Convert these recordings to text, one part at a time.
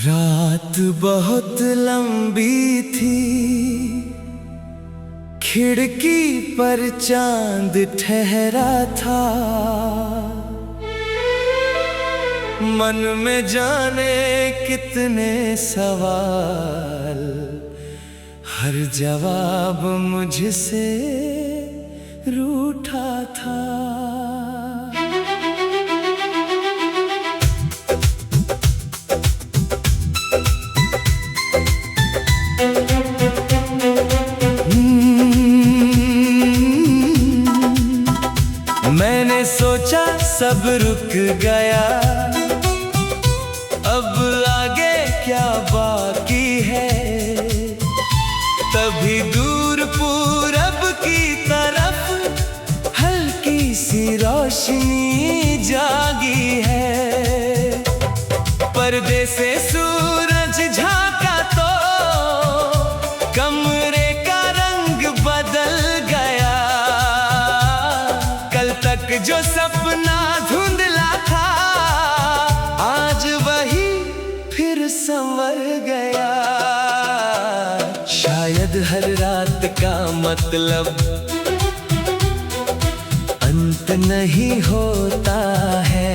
रात बहुत लंबी थी, खिड़की पर चांद ठहरा था। मन में जाने कितने सवाल, हर जवाब मुझसे रूठा था। मैंने सोचा सब रुक गया, अब आगे क्या बाकी है। तभी दूर पूरब की तरफ हल्की सी रोशनी जागी है। पर्दे से सूरज झांका तो कमरे का रंग बदल गया। कल तक जो सपना धुंधला था, आज वही फिर संवर गया। शायद हर रात का मतलब अंत नहीं होता है।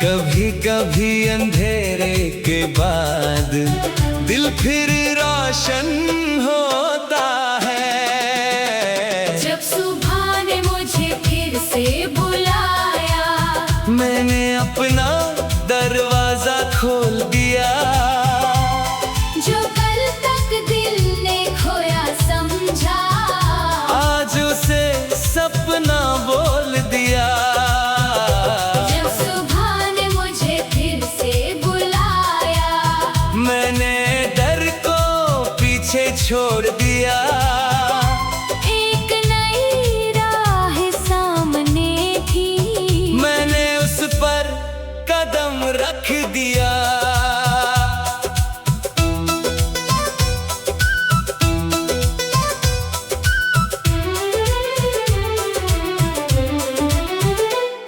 कभी कभी अंधेरे के बाद दिल फिर रोशन होता है। जब सुबह ने मुझे फिर से बुलाया, मैंने अपना दरवाजा खोल दिया। जो कल तक दिल ने खोया समझा, आज उसे सपना बोल दिया। जब सुबह ने मुझे फिर से बुलाया, मैंने डर को पीछे छोड़ दिया। एक नई राह सामने थी, मैंने उस पर कदम रख दिया।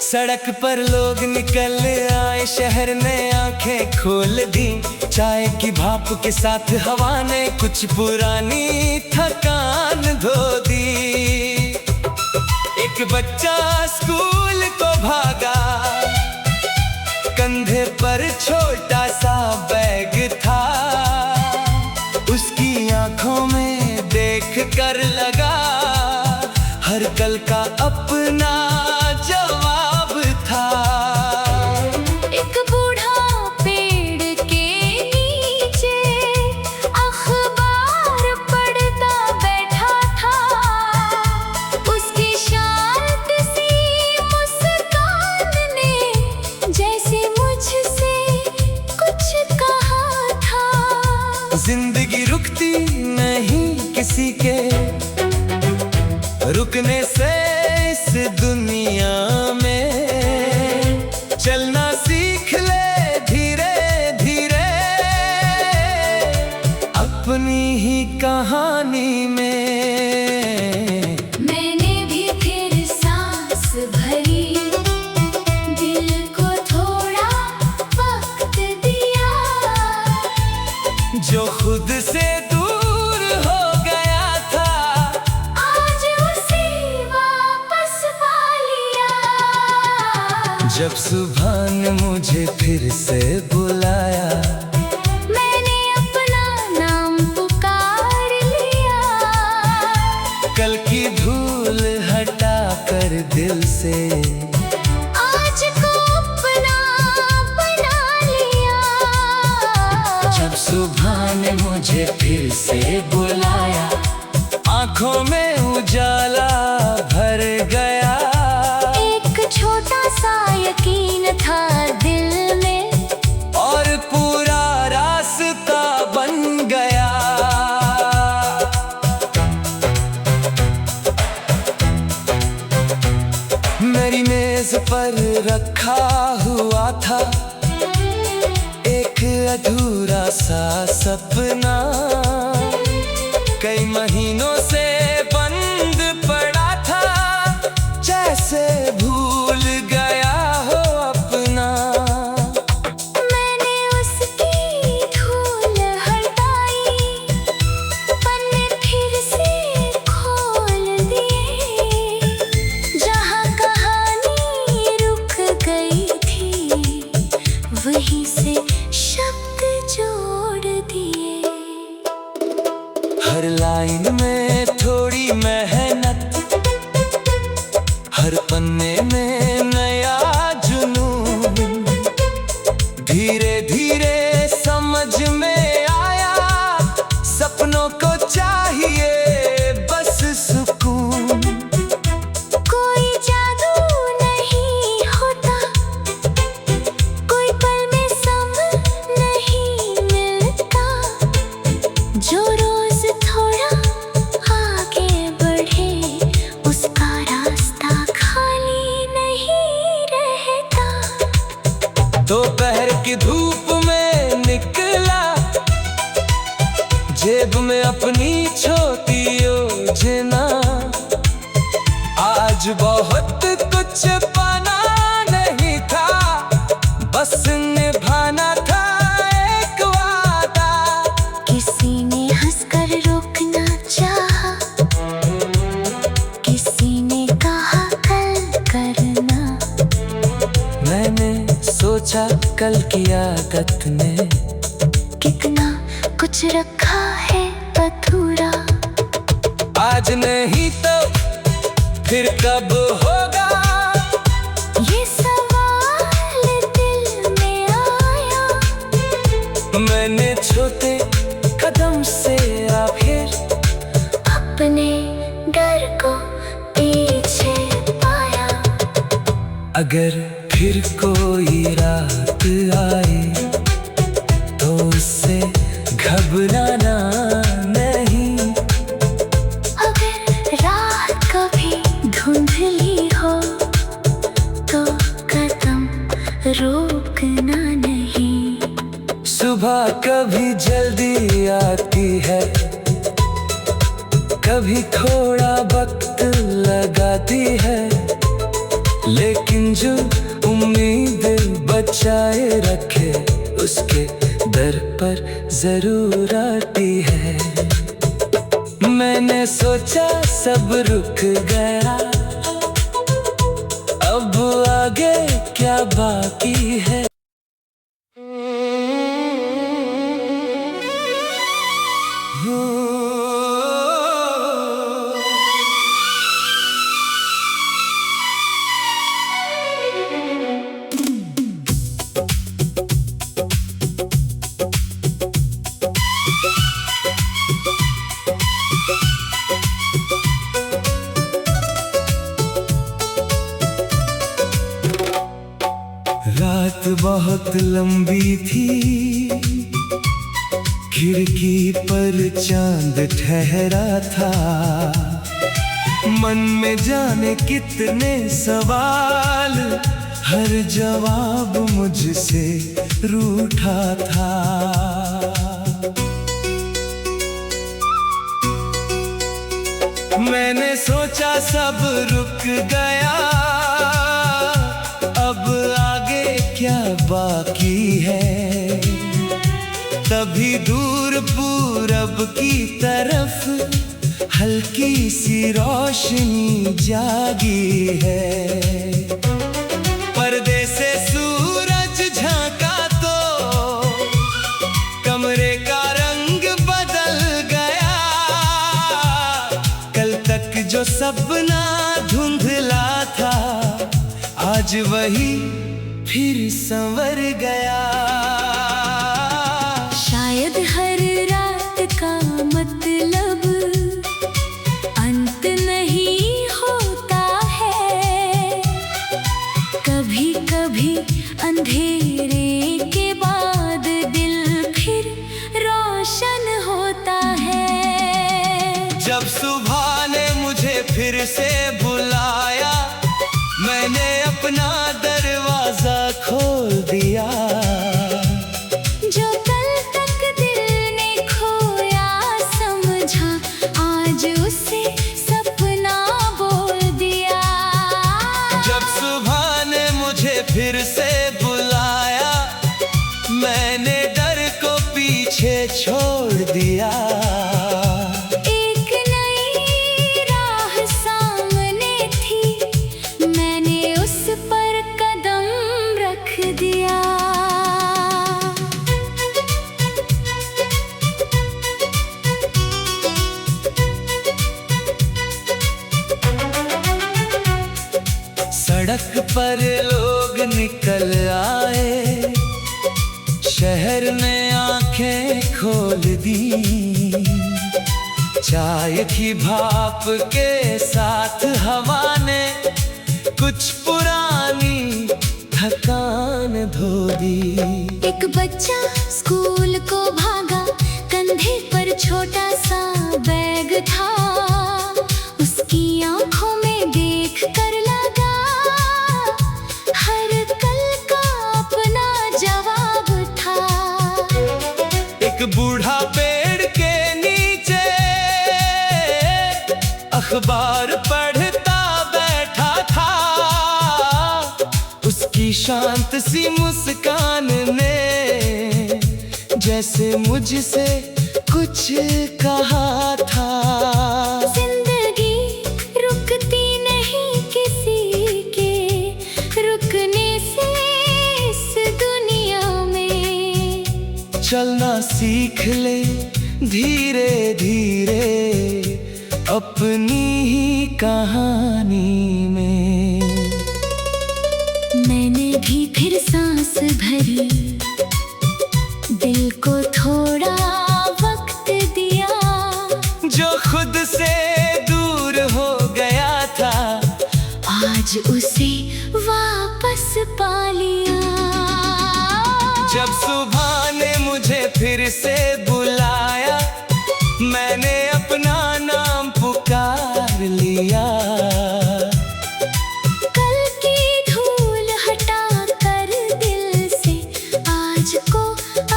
सड़क पर लोग निकल आए, शहर ने आंखें खोल दी। चाय की भाप के साथ हवा ने कुछ पुरानी थकान धो दी। एक बच्चा स्कूल को भागा, कंधे पर छोटा सा बैग था। उसकी आंखों में देख कर लगा हर कल का अपना जवाब था। एक बूढ़ा पेड़ के नीचे अखबार पढ़ता बैठा था। उसकी शांत सी मुस्कान ने जैसे मुझसे कुछ कहा था। जिंदगी रुकती नहीं किसी के रुकने से। इस दुनिया में चलना सीख ले धीरे धीरे, अपनी ही कहानी में। मैंने भी फिर सांस भरी, दिल को थोड़ा वक्त दिया। जो खुद से दूर हो गया था, आज उसे वापस पा लिया। जब सुबह ने मुझे फिर से बुलाया, मैंने अपना नाम पुकार लिया। कल की धूल हटा कर दिल से आज को अपना बना लिया। जब सुबह ने मुझे फिर से बुलाया, आंखों में उजाला भर गया। एक छोटा सा यकीन था दिल में, और पूरा रास्ता बन गया। मेरी मेज पर रखा हुआ था अधूरा सा सपना कई महीनों से बंद पड़ा था, जैसे भूल गया हो अपना। मैंने उसकी धूल हटाई, पन्ने फिर से खोल दिए, जहाँ कहानी रुक गई थी वहीं से शब्द जोड़ दिए। हर लाइन में थोड़ी मेहनत, हर पन्ने में नया जुनून, धीरे धीरे समझ में आया सपनों को चाहिए बस सुकून। कोई जादू नहीं होता, कोई पल में सम नहीं मिलता, जो रोज थोड़ा आगे बढ़े उसका रास्ता खाली नहीं रहता। दोपहर की धूप में निकला, जेब में अपनी छोटी योजना, आज बहुत कुछ पाना नहीं था, बस निभाना था एक वादा। किसी ने हंसकर रोकना चाहा, किसी ने कहा कल करना। मैंने सोचा कल की आदत ने कितना कुछ रखा है अधूरा, आज नहीं तो फिर कब होगा। ये सवाल दिल में आया, मैंने छोटे कदम से फिर अपने डर को पीछे पाया। अगर फिर कोई रात आए तो उससे घबराना नहीं। अगर रात कभी धुंधली हो तो कदम रोकना नहीं। सुबह कभी जल्दी आती है, कभी थोड़ा वक्त लगाती है, लेकिन जो उम्मीद बचाए रखे उसके दर पर जरूर आती है। मैंने सोचा सब रुक गया, अब आगे क्या बाकी है। रात बहुत लंबी थी, खिड़की पर चांद ठहरा था, मन में जाने कितने सवाल, हर जवाब मुझसे रूठा था। मैंने सोचा सब रुक गया, अब आगे क्या बाकी है। तभी दूर पूरब की तरफ हल्की सी रोशनी जागी है। पर्दे से सूरज झांका तो कमरे का रंग बदल गया, कल तक जो सपना धुंधला था आज वही फिर संवर गया। शायद हर रात का मतलब अंत नहीं होता है, कभी कभी अंधेरे के बाद दिल फिर रोशन होता है। जब सुबह ने मुझे फिर से बुलाया, मैंने अपना दरवाजा खोल दिया। जो पर लोग निकल आए, शहर ने आंखें खोल दी। चाय की भाप के साथ हवा ने कुछ पुरानी थकान धो दी। एक बच्चा स्कूल को भागा, कंधे पर छोटा सा बैग था। उसकी आंखों में देख कर लगा हर कल का अपना जवाब था। एक बूढ़ा पेड़ के नीचे अखबार पढ़ता बैठा था। उसकी शांत सी मुस्कान ने जैसे मुझसे कुछ कहा था। जिंदगी रुकती नहीं किसी के रुकने से इस दुनिया में। चलना सीख ले धीरे धीरे अपनी ही कहानी में। मैंने भी फिर सांस भरी, दिल को थोड़ा वक्त दिया। जो खुद से दूर हो गया था, आज उसे वापस पा लिया। जब सुबह ने मुझे फिर से बुलाया, मैंने अपना नाम पुकार लिया। कल की धूल हटा कर दिल से आज को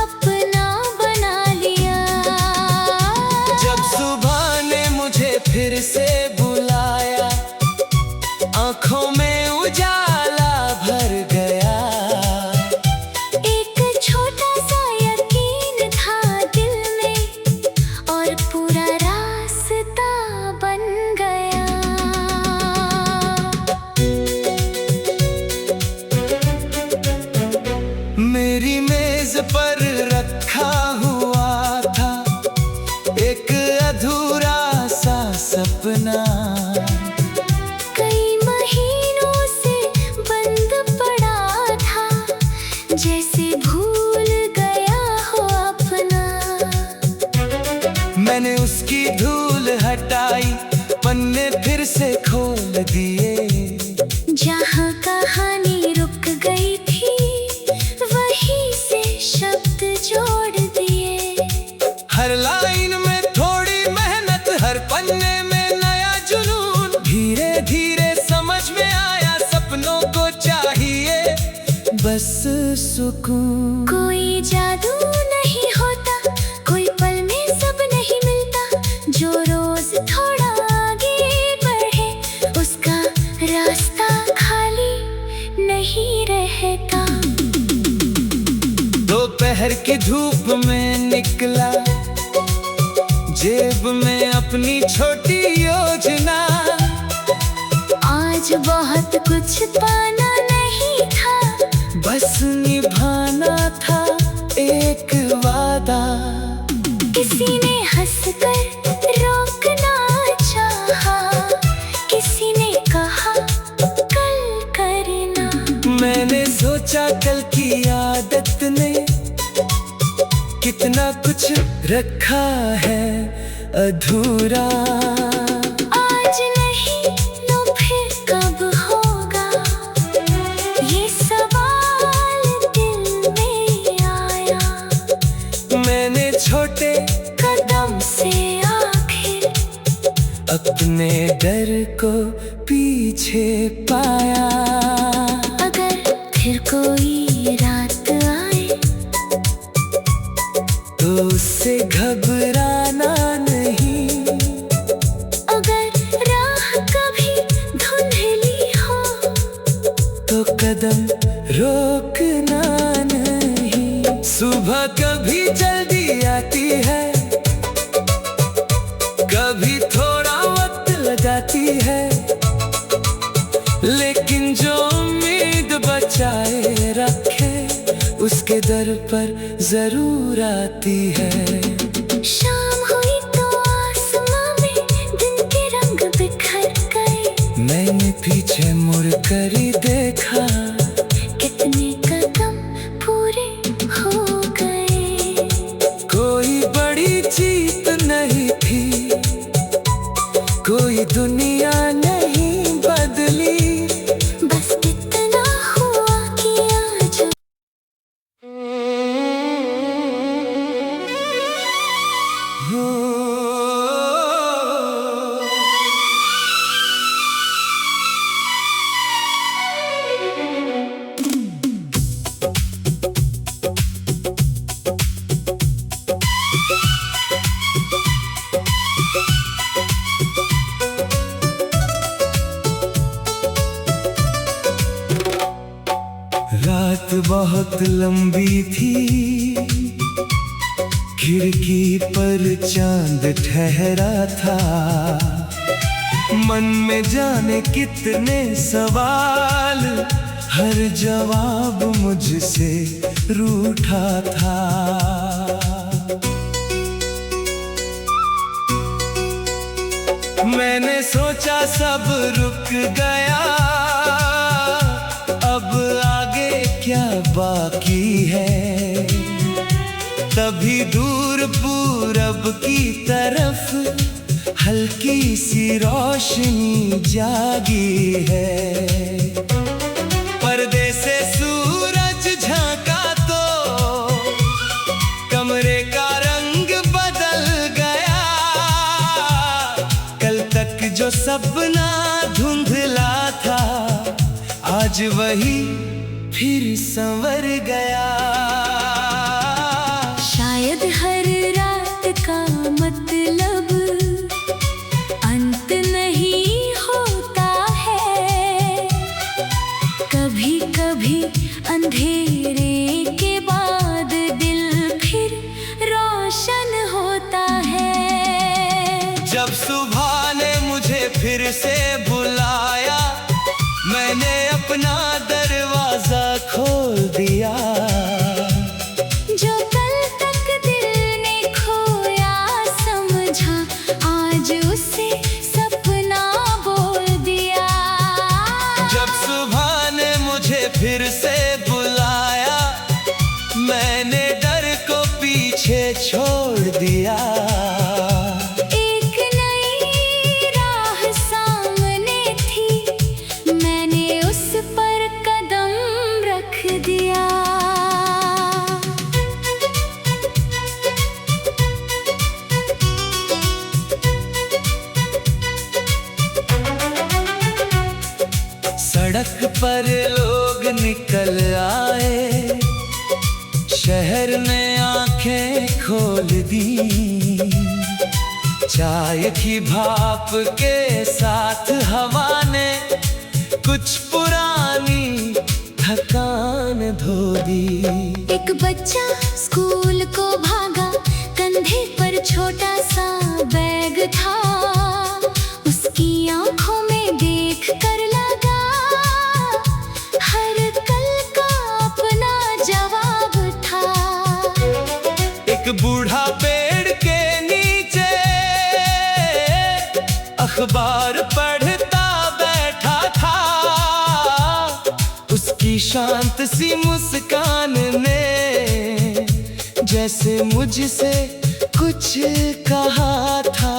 अपना बना लिया। जब सुबह ने मुझे फिर से बुलाया, आंखों में उजाला भर गया। एक छोटा सा यकीन था दिल में और पूरा रास्ता बन गया। मेरी मेज पर रखा हुआ था एक अधूरा सा सपना। कई महीनों से बंद पड़ा था, जैसे भूल गया हो अपना। मैंने उसकी धूल हटाई, पन्ने फिर से खोल दिए। जहाँ कहानी रुक गई थी, वहीं से शब्द जोड़ दिए। हर लाइन में थोड़ी मेहनत, हर पन्ने में नया जुनून। धीरे धीरे समझ में आया सपनों को चाहिए बस सुकून। कोई जादू नहीं होता, कोई पल में सब नहीं मिलता। जो रोज थोड़ा आगे बढ़े, उसका रास्ता खाली नहीं रहता। दोपहर की धूप में निकला, जेब में अपनी छोटी योजना। आज बहुत कुछ पाना नहीं था, बस निभाना था एक वादा। किसी ने हंसकर रोकना चाहा, किसी ने कहा कल करना। मैंने सोचा कल की आदत ने कितना कुछ रखा है अधूरा। आज नहीं तो फिर कब होगा, ये सवाल दिल में आया। मैंने छोटे कदम से आखिर अपने डर को पीछे पाया। अगर फिर कोई रात आए, तो उससे घबराना नहीं। अगर राह कभी धुंधली हो, तो कदम रोकना नहीं। सुबह कभी जल्दी आती है, कभी थोड़ा वक्त लगाती है, लेकिन जो उम्मीद बचाए रखे उसके दर पर जरूर आती है। शाम हुई तो आसमां में दिन के रंग बिखर गए। मैंने भी पीछे मुड़ कर देखा, कितने कदम पूरे हो गए। कोई बड़ी जीत नहीं थी, कोई दुनिया नहीं बदली, बस इतना हुआ कि आज हो। रात बहुत लंबी थी, खिड़की पर चांद ठहरा था। मन में जाने कितने सवाल, हर जवाब मुझसे रूठा था। मैंने सोचा सब रुक गया, अब आगे क्या बाकी है। तभी दूर पूरब की तरफ हल्की सी रोशनी जागी है। पर्दे से सूरज झांका तो कमरे का रंग बदल गया। कल तक जो सपना धुंधला था, आज वही फिर संवर गया। शायद हर रात का मतलब अंत नहीं होता है। कभी कभी अंधेरे के बाद दिल फिर रोशन होता है। जब सुबह ने मुझे फिर से बुलाया, मैंने अपना दरवाजा खोल दिया। जो कल तक दिल ने खोया समझा, आज उसे सपना बोल दिया। जब सुबह ने मुझे फिर से बुलाया, मैंने डर को पीछे छोड़ दिया। सड़क पर लोग निकल आए, शहर ने आंखें खोल दी। चाय की भाप के साथ हवा ने कुछ पुरानी थकान धो दी। एक बच्चा स्कूल को भागा, कंधे पर छोटा सा बैग था। उसकी आंखों में देख कर लगा हर कल का अपना जवाब था। एक बूढ़ा पेड़ के नीचे अखबार पढ़ता बैठा था। उसकी शांत सी मुस्कान ने जैसे मुझसे कुछ कहा था।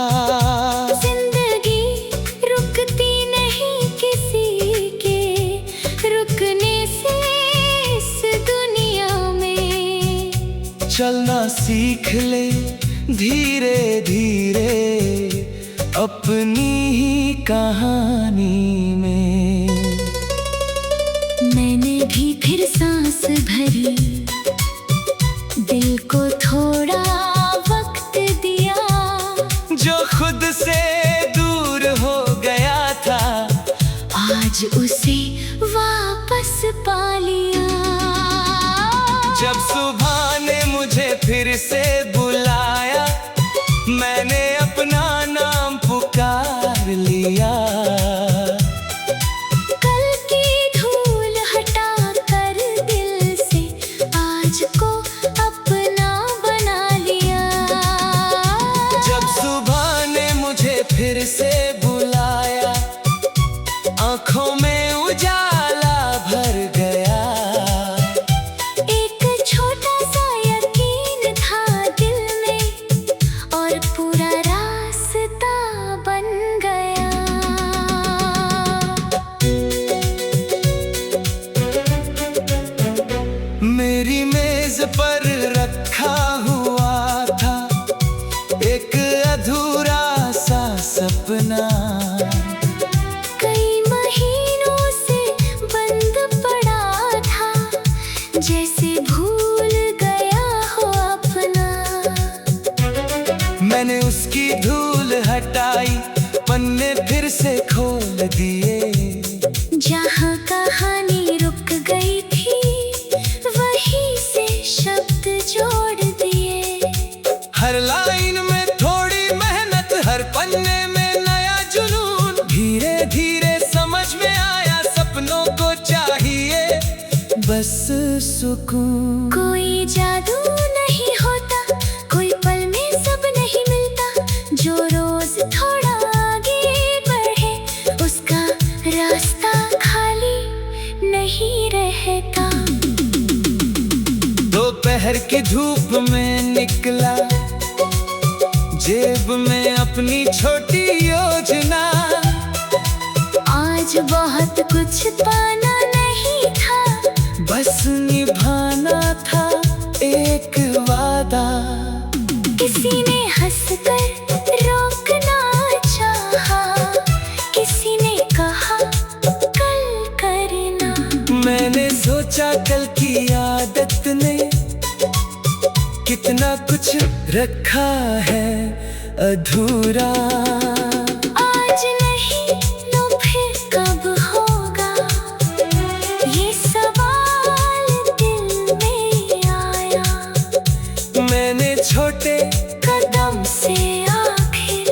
जिंदगी रुकती नहीं किसी के रुकने से इस दुनिया में। चलना सीख ले धीरे धीरे अपनी ही कहानी में। मैंने भी फिर सांस भरी, दिल को थोड़ा वक्त दिया। जो खुद से दूर हो गया था, आज उसे वापस पा लिया। जब सुबह ने मुझे फिर से बुलाया, मैंने अपना नाम पुकार लिया। कल की धूल हटा कर दिल से आज को अपना बना लिया। जब सुबह ने मुझे फिर से बुलाया, आंखों में से खोल दिए। जहाँ कहानी रुक गई थी वहीं से शब्द जोड़ दिए। हर लाइन में थोड़ी मेहनत, हर पन्ने में नया जुनून। धीरे धीरे समझ में आया सपनों को चाहिए बस सुकून। कोई जादू नहीं होता, कोई पल में सब नहीं मिलता। जो रोज थोड़ा आगे बढ़े उसका रास्ता खाली नहीं रहता। दोपहर की धूप में निकला, जेब में अपनी छोटी योजना। आज बहुत कुछ पाना नहीं था, बस निभाना था एक वादा। किसी ने हंसकर रोकना चाहा, किसी ने कहा कल करना। मैंने सोचा कल की आदत ने कितना कुछ रखा है अधूरा। आज नहीं तो फिर कब होगा, ये सवाल दिल में आया। मैंने छोटे कदम से आखिर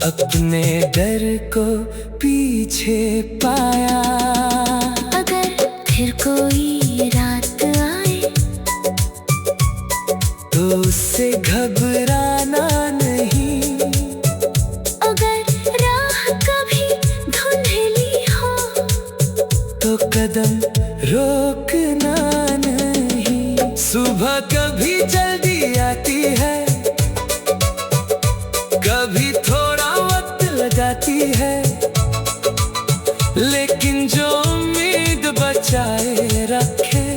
अपने डर को पीछे पाया। अगर फिर कोई रात आए तो उससे घबराना नहीं। अगर राह कभी धुंधली हो तो कदम रोकना नहीं। सुबह कभी जल्दी आती है, कभी थोड़ा वक्त लगाती है, लेकिन जो उम्मीद बचाए रखे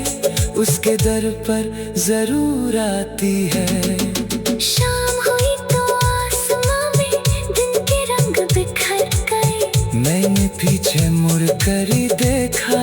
उसके दर पर जरूर आती है। शाम हुई तो आसमां में दिन के रंग बिखर गए। मैंने पीछे मुड़ कर ही देखा,